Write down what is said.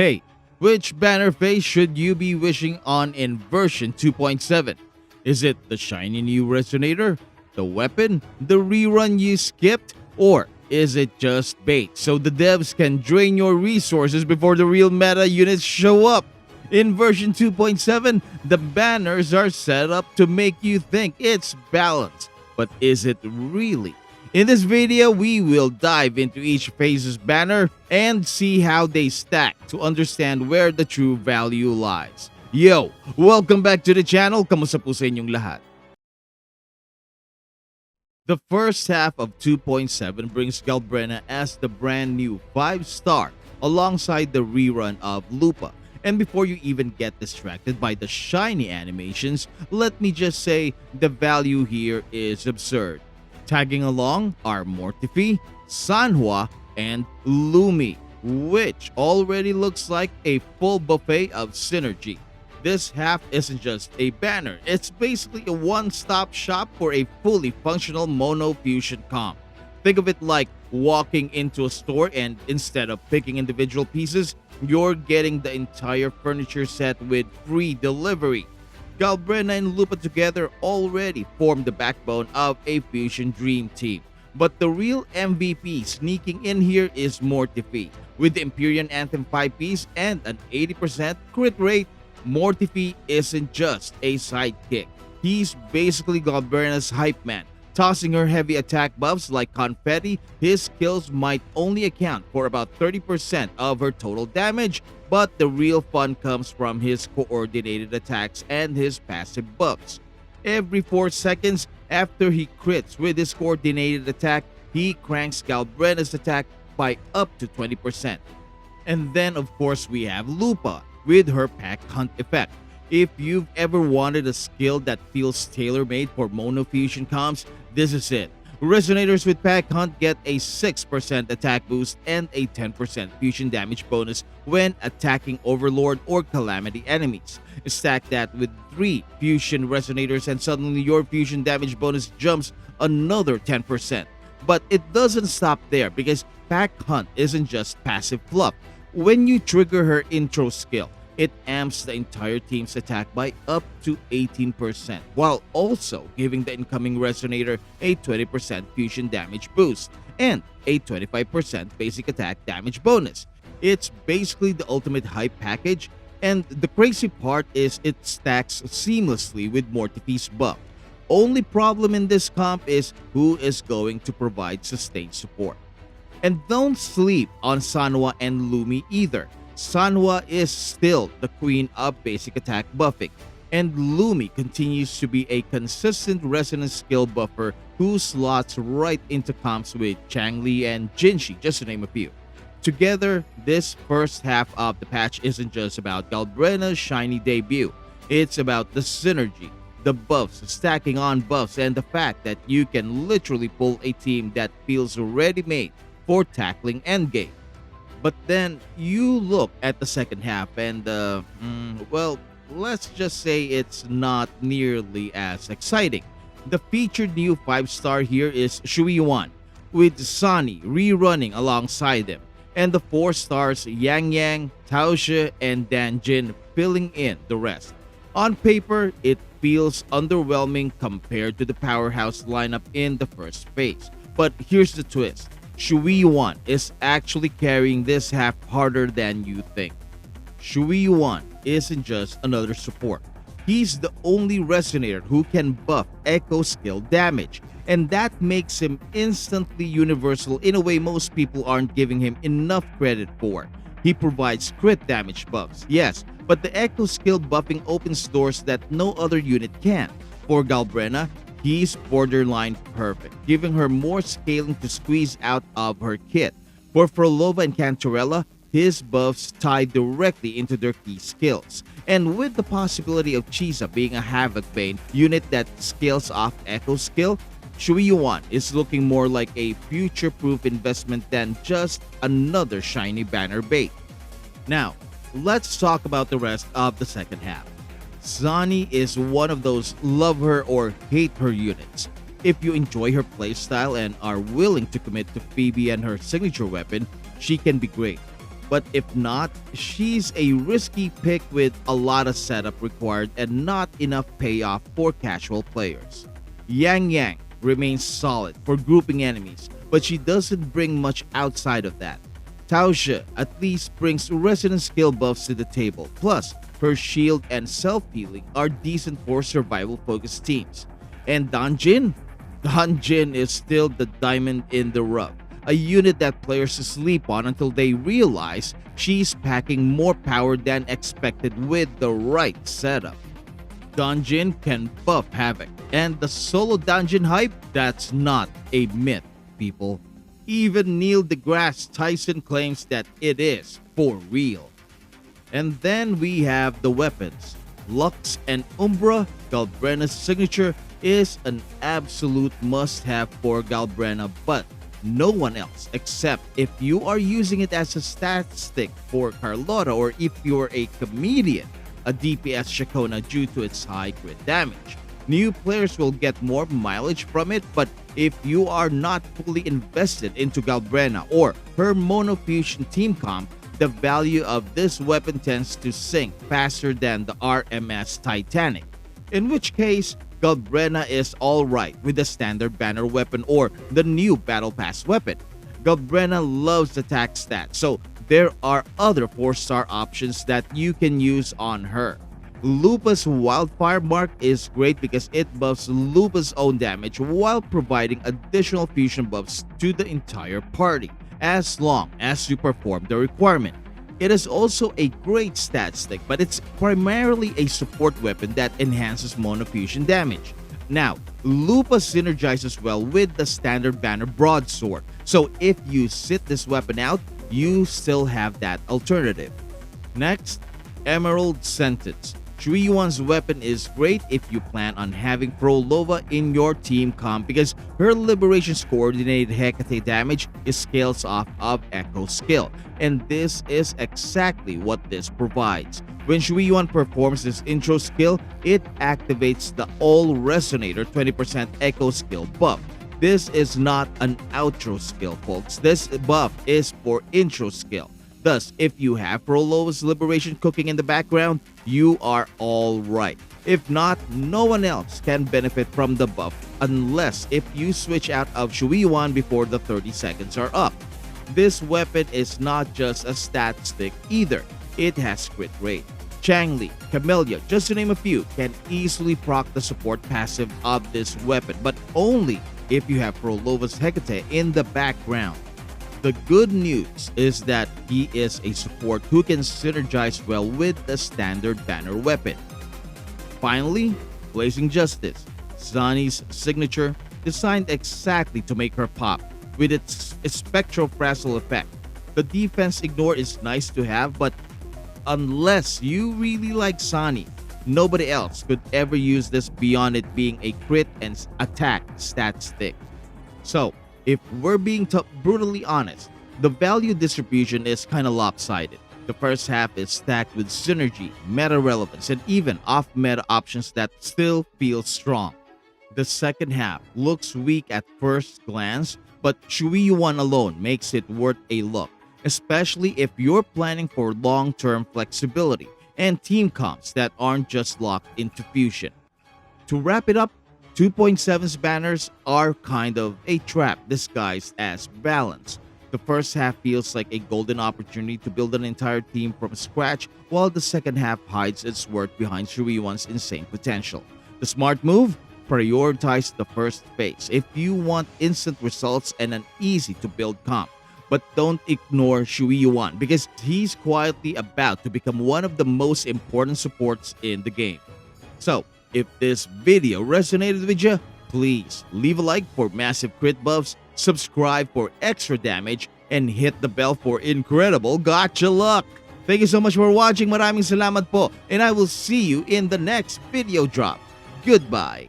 Hey, which banner face should you be wishing on in version 2.7? Is it the shiny new Resonator, the weapon, the rerun you skipped, or is it just bait so the devs can drain your resources before the real meta units show up? In version 2.7, the banners are set up to make you think it's balanced, but is it really? In this video, we will dive into each phase's banner and see how they stack to understand where the true value lies. Yo! Welcome back to the channel. Kamusta po sa inyong lahat? The first half of 2.7 brings Galbrena as the brand new 5-star alongside the rerun of Lupa. And before you even get distracted by the shiny animations, let me just say the value here is absurd. Tagging along are Mortifi, Sanhua, and Lumi, which already looks like a full buffet of synergy. This half isn't just a banner, it's basically a one-stop shop for a fully functional mono fusion comp. Think of it like walking into a store and instead of picking individual pieces, you're getting the entire furniture set with free delivery. Galbrena and Lupa together already form the backbone of a fusion dream team. But the real MVP sneaking in here is Mortifi. With the Empyrean Anthem 5-piece and an 80% crit rate, Mortifi isn't just a sidekick. He's basically Galbrena's hype man. Tossing her heavy attack buffs like confetti, his skills might only account for about 30% of her total damage, but the real fun comes from his coordinated attacks and his passive buffs. Every 4 seconds after he crits with his coordinated attack, he cranks Galbrena's attack by up to 20%. And then of course we have Lupa with her pack hunt effect. If you've ever wanted a skill that feels tailor-made for mono fusion comps, this is it. Resonators with Pack Hunt get a 6% attack boost and a 10% fusion damage bonus when attacking Overlord or Calamity enemies. Stack that with 3 fusion Resonators and suddenly your fusion damage bonus jumps another 10%. But it doesn't stop there because Pack Hunt isn't just passive fluff. When you trigger her intro skill, it amps the entire team's attack by up to 18%, while also giving the incoming Resonator a 20% fusion damage boost and a 25% basic attack damage bonus. It's basically the ultimate hype package, and the crazy part is it stacks seamlessly with Mortifi's buff. Only problem in this comp is who is going to provide sustained support. And don't sleep on Sanhua and Lumi either. Sanhua is still the queen of basic attack buffing, and Lumi continues to be a consistent resonance skill buffer who slots right into comps with Changli and Jinshi, just to name a few. Together, this first half of the patch isn't just about Galbrena's shiny debut, it's about the synergy, the buffs stacking on buffs, and the fact that you can literally pull a team that feels ready-made for tackling endgame. But then you look at the second half and, well, let's just say it's not nearly as exciting. The featured new 5-star here is Qiuyuan, with Zani rerunning alongside him, and the 4 stars Yang Yang, Taoshi, and Danjin filling in the rest. On paper, it feels underwhelming compared to the powerhouse lineup in the first phase. But here's the twist. Qiuyuan is actually carrying this half harder than you think. Qiuyuan isn't just another support. He's the only Resonator who can buff Echo skill damage, and that makes him instantly universal in a way most people aren't giving him enough credit for. He provides crit damage buffs, yes, but the Echo skill buffing opens doors that no other unit can. For Galbrena, he's borderline perfect, giving her more scaling to squeeze out of her kit. For Frolova and Cantarella, his buffs tie directly into their key skills. And with the possibility of Chisa being a Havoc Bane unit that scales off Echo skill, Qiuyuan is looking more like a future-proof investment than just another shiny banner bait. Now, let's talk about the rest of the second half. Zani is one of those love her or hate her units. If you enjoy her playstyle and are willing to commit to Phoebe and her signature weapon, she can be great. But if not, she's a risky pick with a lot of setup required and not enough payoff for casual players. Yang Yang remains solid for grouping enemies, but she doesn't bring much outside of that. Taoxia at least brings resonant skill buffs to the table, plus her shield and self-healing are decent for survival-focused teams. And Danjin? Danjin is still the diamond in the rough, a unit that players sleep on until they realize she's packing more power than expected with the right setup. Dungeon can buff Havoc, and the solo dungeon hype, that's not a myth, people. Even Neil deGrasse Tyson claims that it is for real. And then we have the weapons. Lux and Umbra, Galbrena's signature, is an absolute must-have for Galbrena, but no one else except if you are using it as a stat stick for Carlotta or if you're a comedian, a DPS Shakona due to its high crit damage. New players will get more mileage from it, but if you are not fully invested into Galbrena or her monofusion team comp, the value of this weapon tends to sink faster than the RMS Titanic. In which case, Galbrena is alright with the standard banner weapon or the new battle pass weapon. Galbrena loves attack stats, so there are other 4-star options that you can use on her. Lupa's Wildfire Mark is great because it buffs Lupa's own damage while providing additional fusion buffs to the entire party, as long as you perform the requirement. It is also a great stat stick, but it's primarily a support weapon that enhances monofusion damage. Now, Lupa synergizes well with the standard banner broadsword, so if you sit this weapon out, you still have that alternative. Next, Emerald Sentence. Qiuyuan's weapon is great if you plan on having Prolova in your team comp because her Liberation's coordinated Hecate damage is scales off of Echo skill, and this is exactly what this provides. When Qiuyuan performs this intro skill, it activates the All Resonator 20% Echo skill buff. This is not an outro skill, folks. This buff is for intro skill. Thus, if you have Prolova's Liberation cooking in the background, you are alright. If not, no one else can benefit from the buff unless if you switch out of Qiuyuan before the 30 seconds are up. This weapon is not just a stat stick either, it has crit rate. Changli, Camellia, just to name a few, can easily proc the support passive of this weapon, but only if you have Prolova's Hecate in the background. The good news is that he is a support who can synergize well with the standard banner weapon. Finally, Blazing Justice, Zani's signature, designed exactly to make her pop with its spectral frazzle effect. The defense ignore is nice to have, but unless you really like Zani, nobody else could ever use this beyond it being a crit and attack stat stick. So, if we're being brutally honest, the value distribution is kinda lopsided. The first half is stacked with synergy, meta relevance, and even off-meta options that still feel strong. The second half looks weak at first glance, but Qiuyuan alone makes it worth a look, especially if you're planning for long-term flexibility and team comps that aren't just locked into fusion. To wrap it up, 2.7's banners are kind of a trap disguised as balance. The first half feels like a golden opportunity to build an entire team from scratch, while the second half hides its worth behind Qiuyuan's insane potential. The smart move? Prioritize the first phase if you want instant results and an easy-to-build comp. But don't ignore Qiuyuan because he's quietly about to become one of the most important supports in the game. So, if this video resonated with you, please leave a like for massive crit buffs, subscribe for extra damage, and hit the bell for incredible gacha luck. Thank you so much for watching. Maraming salamat po, and I will see you in the next video drop. Goodbye.